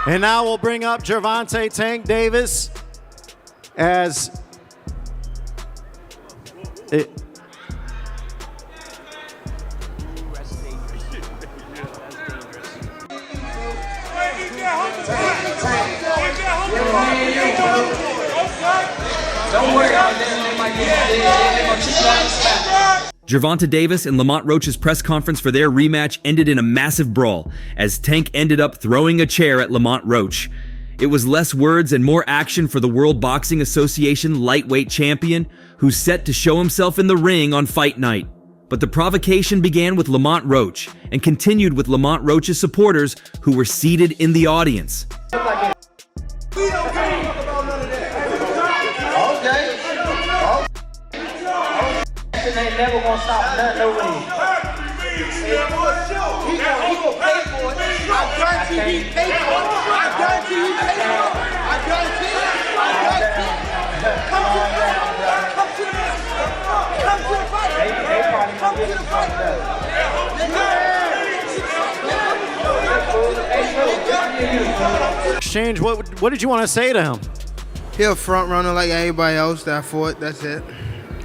And now we'll bring up Gervonta Tank Davis as it. Don't worry about them. They might get Gervonta Davis and Lamont Roach's press conference for their rematch ended in a massive brawl, as Tank ended up throwing a chair at Lamont Roach. It was less words and more action for the World Boxing Association lightweight champion, who's set to show himself in the ring on fight night. But the provocation began with Lamont Roach and continued with Lamont Roach's supporters, who were seated in the audience. Ain't never gonna stop nothing over here. He gonna pay for it. I guarantee he paid for it. I guarantee he paid for it. I guarantee it. Come to the fight. Come to the fight. Come to the fight. Exchange, what did you want to say to him? He a front runner like everybody else that fought. That's it.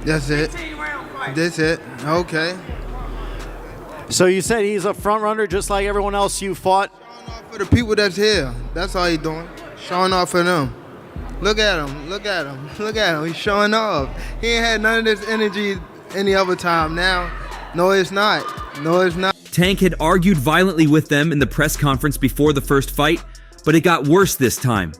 That's it. That's it. Okay. So you said he's a front runner just like everyone else you fought? Showing off for the people that's here. That's all he doing. Showing off for them. Look at him. Look at him. Look at him. He's showing off. He ain't had none of this energy any other time. Now, no, it's not. No, it's not. Tank had argued violently with them in the press conference before the first fight, but it got worse this time.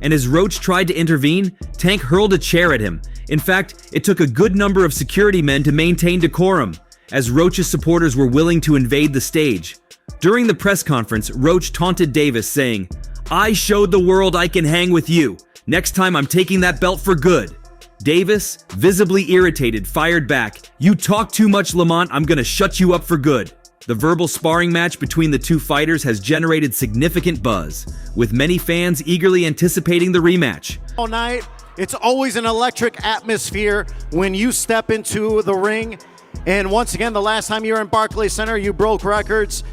And as Roach tried to intervene, Tank hurled a chair at him. In fact, it took a good number of security men to maintain decorum, as Roach's supporters were willing to invade the stage. During the press conference, Roach taunted Davis, saying, "I showed the world I can hang with you. Next time I'm taking that belt for good." Davis, visibly irritated, fired back, "You talk too much, Lamont. I'm gonna shut you up for good." The verbal sparring match between the two fighters has generated significant buzz, with many fans eagerly anticipating the rematch. All night, it's always an electric atmosphere when you step into the ring. And once again, the last time you were in Barclays Center, you broke records.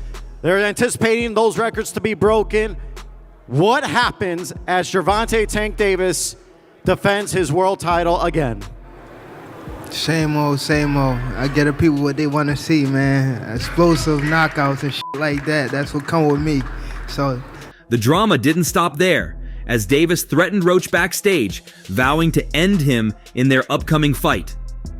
They're anticipating those records to be broken. What happens as Gervonta Tank Davis defends his world title again? Same old, same old. I get the people what they want to see, man. Explosive knockouts and shit like that. That's what come with me. So the drama didn't stop there, as Davis threatened Roach backstage, vowing to end him in their upcoming fight.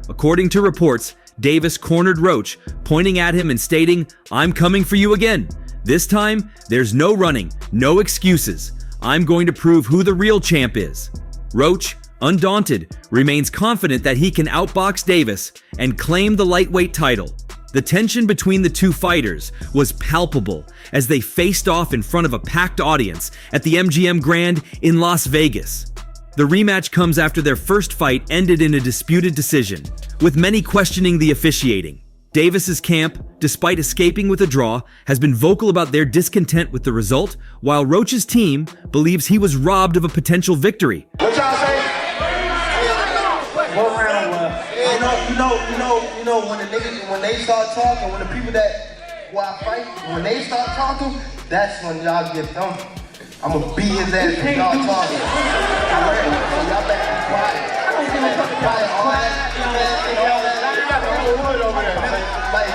According to reports, Davis cornered Roach, pointing at him and stating, "I'm coming for you again. This time, there's no running, no excuses. I'm going to prove who the real champ is." Roach, undaunted, remains confident that he can outbox Davis and claim the lightweight title. The tension between the two fighters was palpable as they faced off in front of a packed audience at the MGM Grand in Las Vegas. The rematch comes after their first fight ended in a disputed decision, with many questioning the officiating. Davis's camp, despite escaping with a draw, has been vocal about their discontent with the result, while Roach's team believes he was robbed of a potential victory. What y'all say? What round was? You know, when the niggas, when they start talking, when the people that who I fight, when they start talking, that's when y'all get them. I'm gonna beat his ass when y'all talking. Y'all better be quiet. I don't give a fuck about all that. Like,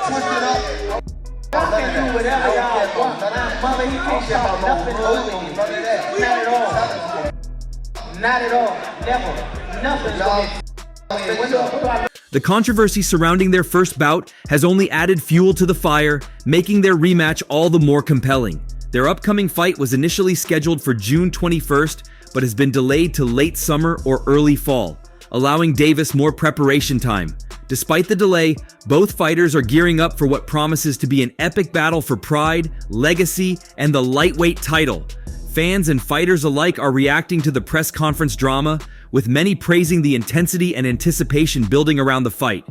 twist it up. I can do whatever y'all want. Mother, he can't shout nothing over you. Not at all. Not at all. Never. Nothing. The controversy surrounding their first bout has only added fuel to the fire, making their rematch all the more compelling. Their upcoming fight was initially scheduled for June 21st, but has been delayed to late summer or early fall, allowing Davis more preparation time. Despite the delay, both fighters are gearing up for what promises to be an epic battle for pride, legacy, and the lightweight title. Fans and fighters alike are reacting to the press conference drama, with many praising the intensity and anticipation building around the fight.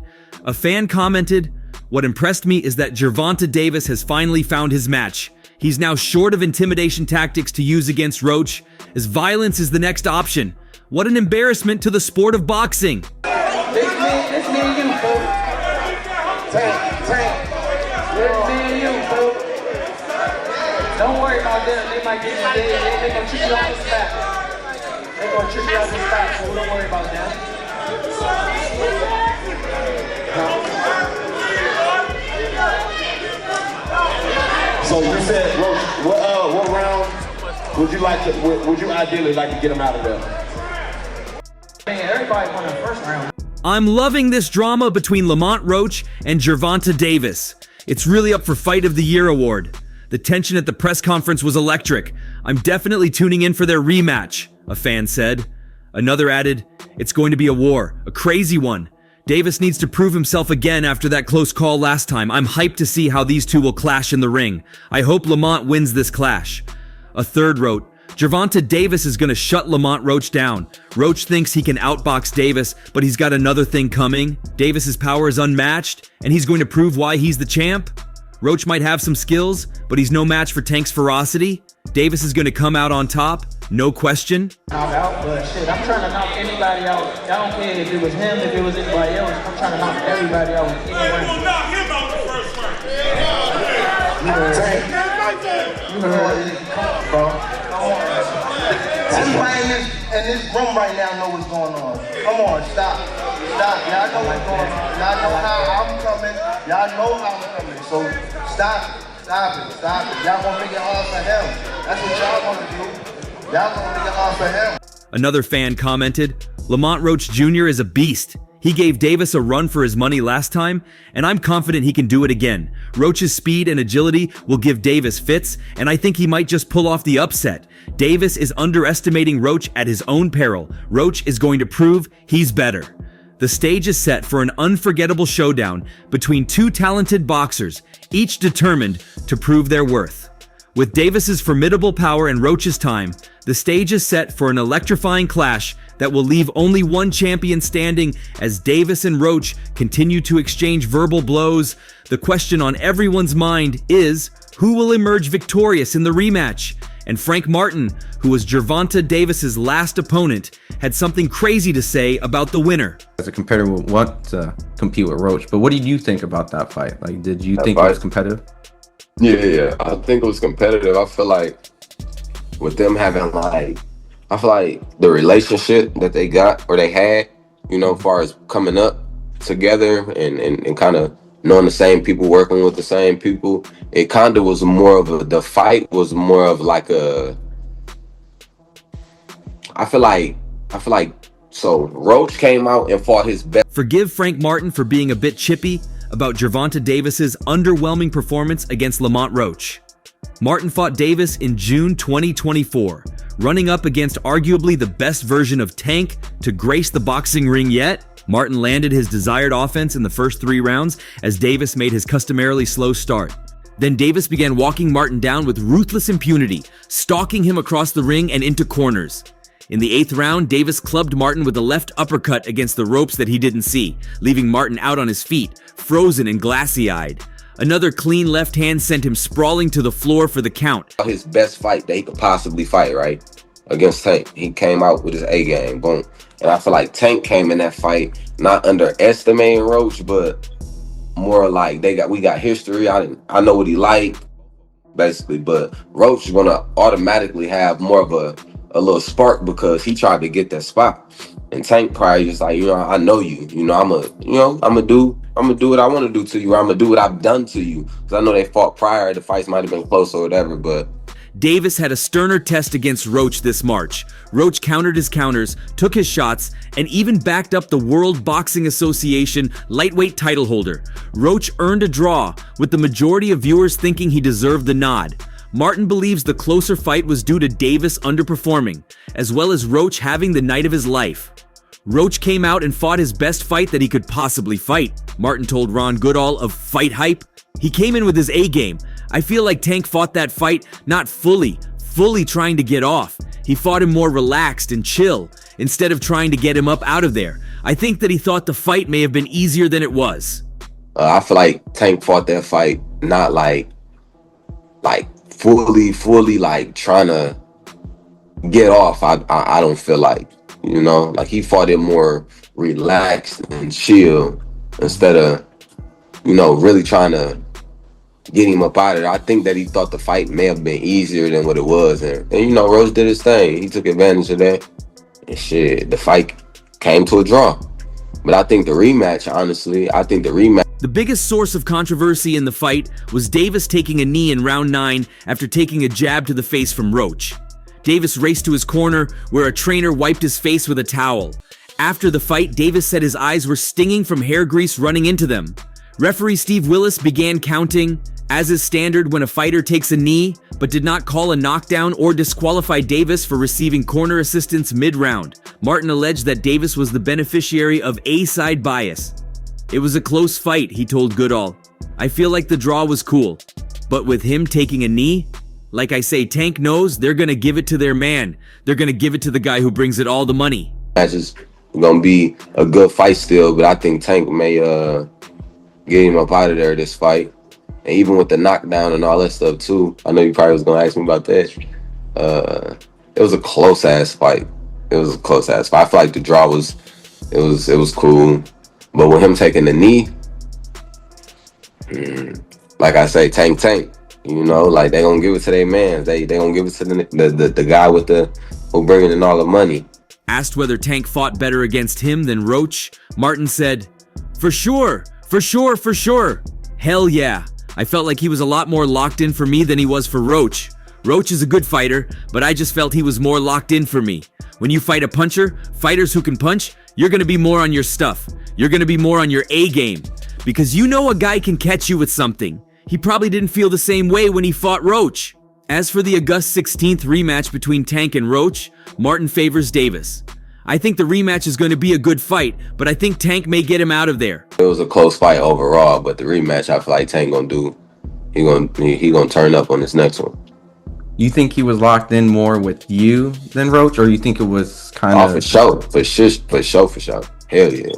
A fan commented, "What impressed me is that Gervonta Davis has finally found his match. He's now short of intimidation tactics to use against Roach, as violence is the next option. What an embarrassment to the sport of boxing." This me and you, folks. Tank. This me and you, folks. Don't worry about them. They might get you. They gonna trick you off the spot. They gonna trick you off the spot, so don't worry about them. So you said, what round would you ideally like to get him out of there? Man, everybody won the first round. I'm loving this drama between Lamont Roach and Gervonta Davis. It's really up for Fight of the Year award. The tension at the press conference was electric. I'm definitely tuning in for their rematch, a fan said. Another added, it's going to be a war, a crazy one. Davis needs to prove himself again after that close call last time. I'm hyped to see how these two will clash in the ring. I hope Lamont wins this clash. A third wrote, Gervonta Davis is going to shut Lamont Roach down. Roach thinks he can outbox Davis, but he's got another thing coming. Davis's power is unmatched, and he's going to prove why he's the champ. Roach might have some skills, but he's no match for Tank's ferocity. Davis is going to come out on top, no question. Knock out, but shit, I'm trying to knock anybody out. I don't care if it was him, if it was anybody else. I'm trying to knock everybody out. You gonna knock him out the first round. You heard where this come from, bro. Everybody in this room right now know what's going on. Come on, stop. Y'all know what's going on. Y'all know how I'm coming. Y'all know how I'm coming. So stop it. Y'all gonna make it hard for him. That's what y'all gonna do. Y'all gonna make it hard for him. Another fan commented, Lamont Roach Jr. is a beast. He gave Davis a run for his money last time, and I'm confident he can do it again. Roach's speed and agility will give Davis fits, and I think he might just pull off the upset. Davis is underestimating Roach at his own peril. Roach is going to prove he's better. The stage is set for an unforgettable showdown between two talented boxers, each determined to prove their worth. With Davis's formidable power and Roach's time, the stage is set for an electrifying clash that will leave only one champion standing as Davis and Roach continue to exchange verbal blows. The question on everyone's mind is, who will emerge victorious in the rematch? And Frank Martin, who was Gervonta Davis's last opponent, had something crazy to say about the winner. As a competitor would want to compete with Roach, but what did you think about that fight? Like, did you think it was competitive? Yeah, I think it was competitive. I feel like with them having I feel like the relationship that they got or they had, you know, as far as coming up together and kind of knowing the same people, working with the same people, it kind of was more of the fight was more of like I feel like so Roach came out and fought his best. Forgive Frank Martin for being a bit chippy about Gervonta Davis's underwhelming performance against Lamont Roach. Martin fought Davis in June 2024, running up against arguably the best version of Tank to grace the boxing ring yet. Martin landed his desired offense in the first 3 rounds as Davis made his customarily slow start. Then Davis began walking Martin down with ruthless impunity, stalking him across the ring and into corners. In the 8th round, Davis clubbed Martin with a left uppercut against the ropes that he didn't see, leaving Martin out on his feet, frozen and glassy-eyed. Another clean left hand sent him sprawling to the floor for the count. His best fight that he could possibly fight, right? Against Tank. He came out with his A game, boom. And I feel like Tank came in that fight not underestimating Roach, but more like we got history. I know what he liked, basically, but Roach is gonna automatically have more of a little spark because he tried to get that spot. And Tank probably just like, I know you. I'm gonna do what I want to do to you. I'm gonna do what I've done to you. Because I know they fought prior. The fights might have been close or whatever, but Davis had a sterner test against Roach this March. Roach countered his counters, took his shots, and even backed up the World Boxing Association lightweight title holder. Roach earned a draw, with the majority of viewers thinking he deserved the nod. Martin believes the closer fight was due to Davis underperforming, as well as Roach having the night of his life. Roach came out and fought his best fight that he could possibly fight, Martin told Ron Goodall of Fight Hype. He came in with his A game. I feel like Tank fought that fight not fully trying to get off. He fought him more relaxed and chill, instead of trying to get him up out of there. I think that he thought the fight may have been easier than it was. I feel like Tank fought that fight not like fully like trying to get off. I don't feel like, like he fought it more relaxed and chill instead of, really trying to get him up out of there. I think that he thought the fight may have been easier than what it was. And you know, Roach did his thing. He took advantage of that. And shit, the fight came to a draw. But I think the rematch, honestly, The biggest source of controversy in the fight was Davis taking a knee in round 9 after taking a jab to the face from Roach. Davis raced to his corner, where a trainer wiped his face with a towel. After the fight, Davis said his eyes were stinging from hair grease running into them. Referee Steve Willis began counting, as is standard when a fighter takes a knee, but did not call a knockdown or disqualify Davis for receiving corner assistance mid-round. Martin alleged that Davis was the beneficiary of A-side bias. It was a close fight, he told Goodall. I feel like the draw was cool. But with him taking a knee, like I say, Tank knows they're gonna give it to their man. They're gonna give it to the guy who brings it all the money. match is gonna be a good fight still, but I think Tank may get him up out of there this fight. And even with the knockdown and all that stuff too, I know you probably was gonna ask me about that. It was a close ass fight. I feel like the draw was cool. But with him taking the knee, like I say, Tank. You know, like they gonna give it to their man. They gonna give it to the guy with who bringing in all the money. Asked whether Tank fought better against him than Roach, Martin said, for sure. Hell yeah. I felt like he was a lot more locked in for me than he was for Roach. Roach is a good fighter, but I just felt he was more locked in for me. When you fight a puncher, fighters who can punch, you're gonna be more on your stuff. You're gonna be more on your A game. Because you know a guy can catch you with something. He probably didn't feel the same way when he fought Roach. As for the August 16th rematch between Tank and Roach, Martin favors Davis. I think the rematch is going to be a good fight, but I think Tank may get him out of there. It was a close fight overall, but the rematch, I feel like Tank gonna do. He gonna turn up on this next one. You think he was locked in more with you than Roach, or you think it was kind of? For sure. Hell yeah.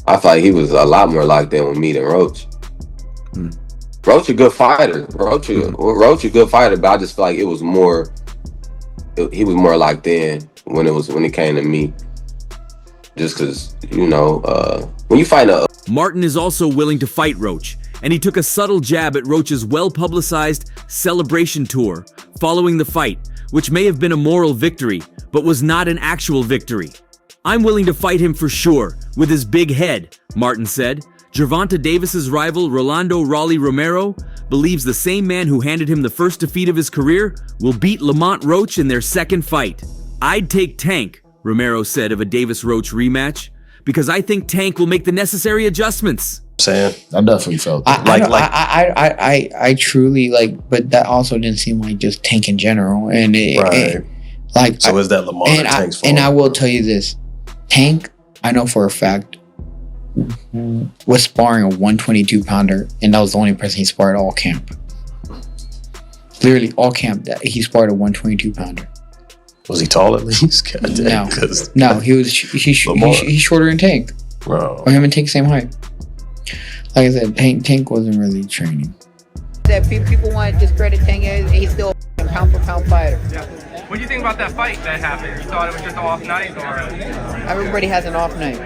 I feel like he was a lot more locked in with me than Roach. Roach a good fighter. Roach a good fighter, but I just feel like it was more. He was more locked in when it came to me. Just because, you know, when you fight a... Martin is also willing to fight Roach, and he took a subtle jab at Roach's well-publicized celebration tour following the fight, which may have been a moral victory, but was not an actual victory. I'm willing to fight him for sure, with his big head, Martin said. Gervonta Davis's rival Rolando Raleigh Romero believes the same man who handed him the first defeat of his career will beat Lamont Roach in their second fight. I'd take Tank, Romero said of a Davis-Roach rematch, because I think Tank will make the necessary adjustments. Saying I definitely felt that. I truly like, but that also didn't seem like just Tank in general. And so is that Lamont and Tank's fault? And I will tell you this, Tank, I know for a fact, was sparring a 122 pounder, and that was the only person he sparred all camp. Literally all camp that he sparred a 122 pounder. Was he tall at least? No, he's shorter than Tank. Bro. Or him and Tank same height. Like I said, Tank wasn't really training. That people want to discredit Tank, he's still a pound for pound fighter. Yeah. What do you think about that fight that happened? You thought it was just an off night, or? Everybody has an off night.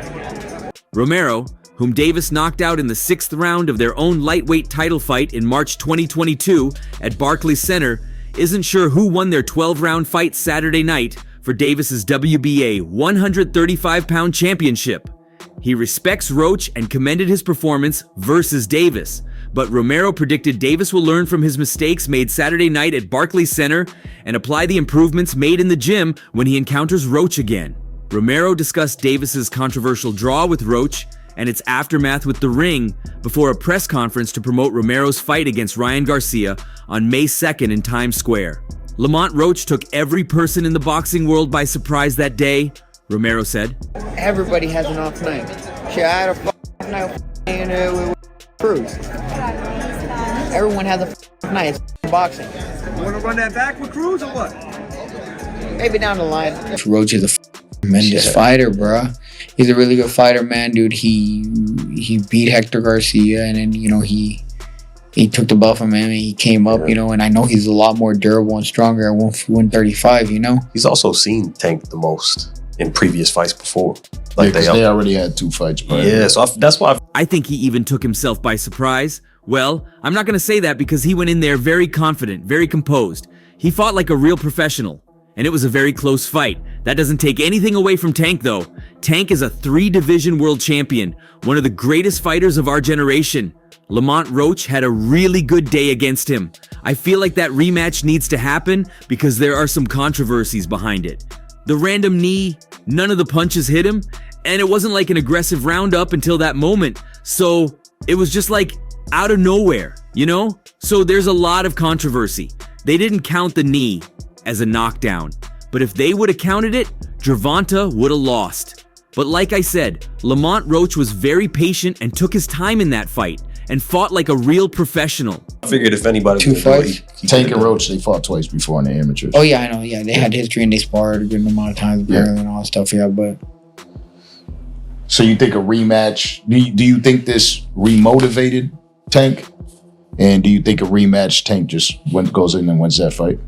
Romero, whom Davis knocked out in the 6th round of their own lightweight title fight in March 2022 at Barclays Center, isn't sure who won their 12-round fight Saturday night for Davis's WBA 135-pound championship. He respects Roach and commended his performance versus Davis, but Romero predicted Davis will learn from his mistakes made Saturday night at Barclays Center and apply the improvements made in the gym when he encounters Roach again. Romero discussed Davis's controversial draw with Roach and its aftermath with The Ring before a press conference to promote Romero's fight against Ryan Garcia on May 2nd in Times Square. Lamont Roach took every person in the boxing world by surprise that day, Romero said. Everybody has an off night. Shit, I had a off night with Cruz. Everyone has a night in boxing. You want to run that back with Cruz or what? Maybe down the line. Roach is a tremendous fighter, bro. He's a really good fighter, man, dude. He beat Hector Garcia, and then, you know, he took the belt from him, and he came up, you know, and I know he's a lot more durable and stronger at 135, you know. He's also seen Tank the most in previous fights before. Like they already had 2 fights prior. Yeah, so that's why I think he even took himself by surprise Well, I'm not going to say that because he went in there very confident, very composed. He fought like a real professional, and it was a very close fight. That doesn't take anything away from Tank, though. Tank is a 3-division world champion, one of the greatest fighters of our generation. Lamont Roach had a really good day against him. I feel like that rematch needs to happen because there are some controversies behind it. The random knee, none of the punches hit him, and it wasn't like an aggressive roundup until that moment. So it was just like out of nowhere, you know? So there's a lot of controversy. They didn't count the knee as a knockdown, but if they would have counted it, Gervonta would have lost. But like I said, Lamont Roach was very patient and took his time in that fight and fought like a real professional. I figured if anybody 2 fights. Tank and Roach, they fought twice before in the amateurs. Oh yeah, I know. Yeah, they had history and they sparred a good amount of times apparently and all that stuff. Yeah, but so you think a rematch? Do you think this remotivated Tank? And do you think a rematch Tank just goes in and wins that fight?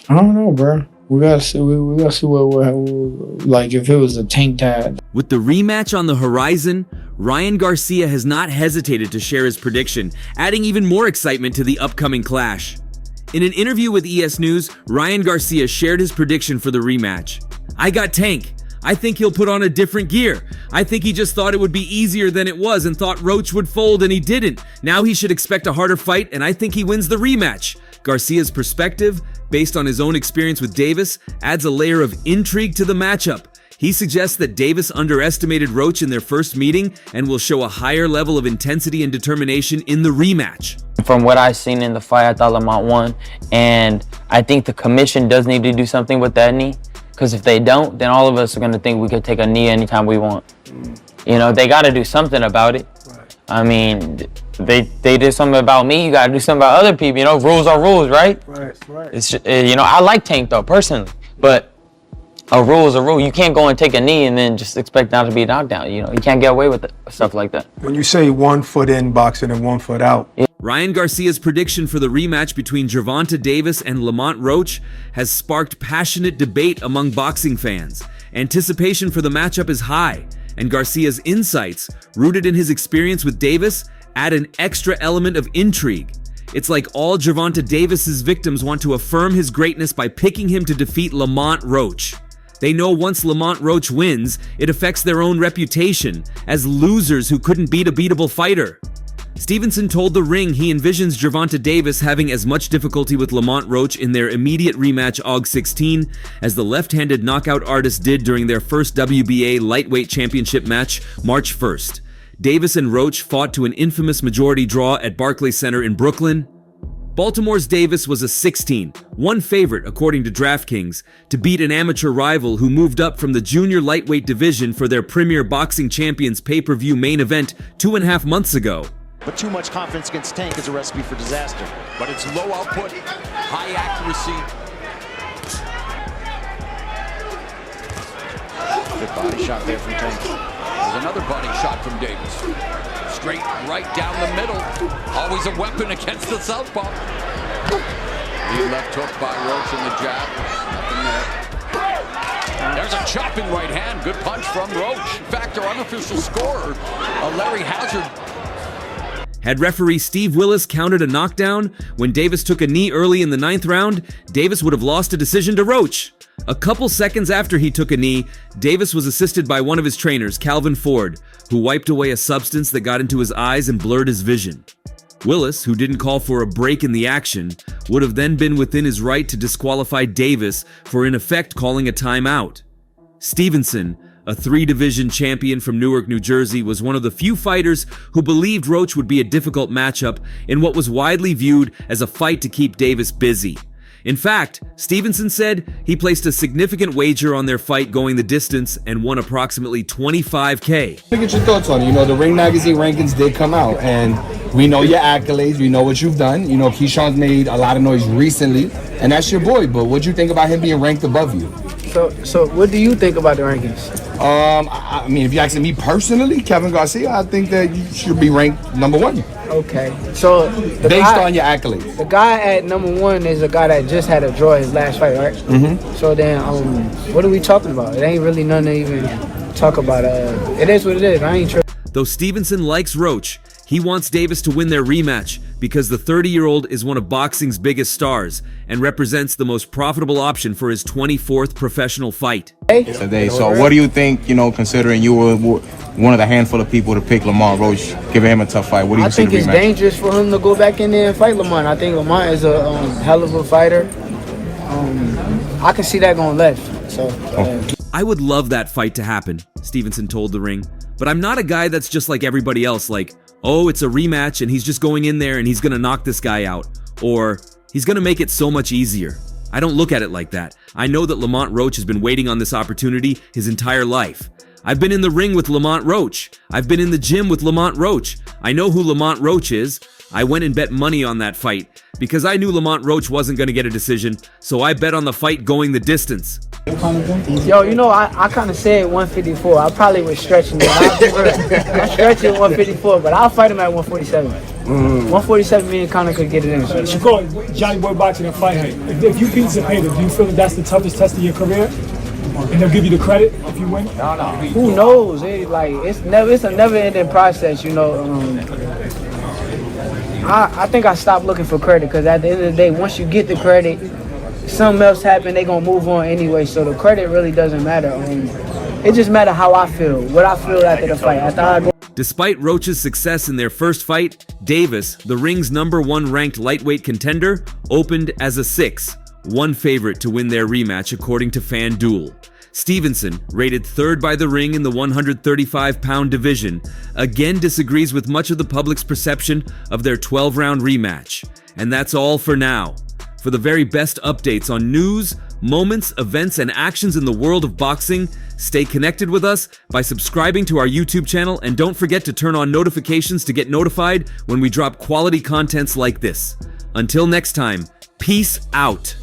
I don't know, bro. We gotta see. We gotta see what like if it was a Tank tag. With the rematch on the horizon, Ryan Garcia has not hesitated to share his prediction, adding even more excitement to the upcoming clash. In an interview with ES News, Ryan Garcia shared his prediction for the rematch. I got Tank. I think he'll put on a different gear. I think he just thought it would be easier than it was and thought Roach would fold and he didn't. Now he should expect a harder fight and I think he wins the rematch. Garcia's perspective, based on his own experience with Davis, adds a layer of intrigue to the matchup. He suggests that Davis underestimated Roach in their first meeting and will show a higher level of intensity and determination in the rematch. From what I've seen in the fight, I thought Lamont won, and I think the commission does need to do something with that knee. Because if they don't, then all of us are going to think we could take a knee anytime we want. You know, they got to do something about it. Right. I mean, they did something about me. You got to do something about other people. You know, rules are rules, right? Right. It's you know, I like Tank though personally, but a rule is a rule. You can't go and take a knee and then just expect not to be a knockdown. You know, you can't get away with stuff like that. When you say 1 foot in boxing and 1 foot out. Yeah. Ryan Garcia's prediction for the rematch between Gervonta Davis and Lamont Roach has sparked passionate debate among boxing fans. Anticipation for the matchup is high, and Garcia's insights, rooted in his experience with Davis, add an extra element of intrigue. It's like all Gervonta Davis's victims want to affirm his greatness by picking him to defeat Lamont Roach. They know once Lamont Roach wins, it affects their own reputation as losers who couldn't beat a beatable fighter. Stevenson told The Ring he envisions Gervonta Davis having as much difficulty with Lamont Roach in their immediate rematch August 16 as the left-handed knockout artist did during their first WBA lightweight championship match March 1st. Davis and Roach fought to an infamous majority draw at Barclays Center in Brooklyn. Baltimore's Davis was a 16-1 favorite, according to DraftKings, to beat an amateur rival who moved up from the junior lightweight division for their Premier Boxing Champions pay-per-view main event 2.5 months ago. But too much confidence against Tank is a recipe for disaster. But it's low output, high accuracy. Good body shot there from Tank. There's another body shot from Davis. Straight right down the middle. Always a weapon against the southpaw. Lead left hook by Roach in the jab. Nothing there. There's a chopping right hand. Good punch from Roach. In fact, our unofficial scorer, Larry Hazard. Had referee Steve Willis counted a knockdown when Davis took a knee early in the 9th round, Davis would have lost a decision to Roach. A couple seconds after he took a knee, Davis was assisted by one of his trainers, Calvin Ford, who wiped away a substance that got into his eyes and blurred his vision. Willis, who didn't call for a break in the action, would have then been within his right to disqualify Davis for in effect calling a timeout. Stevenson, a 3-division champion from Newark, New Jersey, was one of the few fighters who believed Roach would be a difficult matchup in what was widely viewed as a fight to keep Davis busy. In fact, Stevenson said he placed a significant wager on their fight going the distance and won approximately $25K. Look at your thoughts on it. You know, the Ring Magazine rankings did come out, and we know your accolades. We know what you've done. You know, Keyshawn's made a lot of noise recently, and that's your boy. But what do you think about him being ranked above you? So what do you think about the rankings? I mean, if you're asking me personally, Kevin Garcia, I think that you should be ranked #1. Okay, so based on your accolades. The guy at #1 is a guy that just had a draw his last fight, right? Mm-hmm. So then, what are we talking about? It ain't really nothing to even talk about. It is what it is. I ain't tripping. Though Stevenson likes Roach, He wants Davis to win their rematch because the 30-year-old is one of boxing's biggest stars and represents the most profitable option for his 24th professional fight. Today, so what do you think, considering you were one of the handful of people to pick Lamont Roach, giving him a tough fight? What do you see the rematch? I think it's dangerous for him to go back in there and fight Lamont. I think Lamont is a hell of a fighter. I can see that going left. So I would love that fight to happen, Stevenson told The Ring, but I'm not a guy that's just like everybody else, like, oh, it's a rematch and he's just going in there and he's gonna knock this guy out, or he's gonna make it so much easier. I don't look at it like that. I know that Lamont Roach has been waiting on this opportunity his entire life. I've been in the ring with Lamont Roach. I've been in the gym with Lamont Roach. I know who Lamont Roach is. I went and bet money on that fight because I knew Lamont Roach wasn't going to get a decision, so I bet on the fight going the distance. Yo, I kind of said 154. I probably was stretching it. I'm stretching 154, but I'll fight him at 147. 147, me and Conor could get it in. Shakur, Johnny Boy Boxing and Fight Hype. If you beat Zepeda, do you feel that that's the toughest test of your career? And they'll give you the credit if you win? Who knows? It's a never-ending process, I think I stopped looking for credit because at the end of the day, once you get the credit, something else happen, they gonna move on anyway. So the credit really doesn't matter. It just matters how I feel, what I feel after the fight. Despite Roach's success in their first fight, Davis, the Ring's #1 ranked lightweight contender, opened as a 6-1 favorite to win their rematch according to FanDuel. Stevenson, rated 3rd by The Ring in the 135-pound division, again disagrees with much of the public's perception of their 12-round rematch. And that's all for now. For the very best updates on news, moments, events, and actions in the world of boxing, stay connected with us by subscribing to our YouTube channel, and don't forget to turn on notifications to get notified when we drop quality contents like this. Until next time, peace out.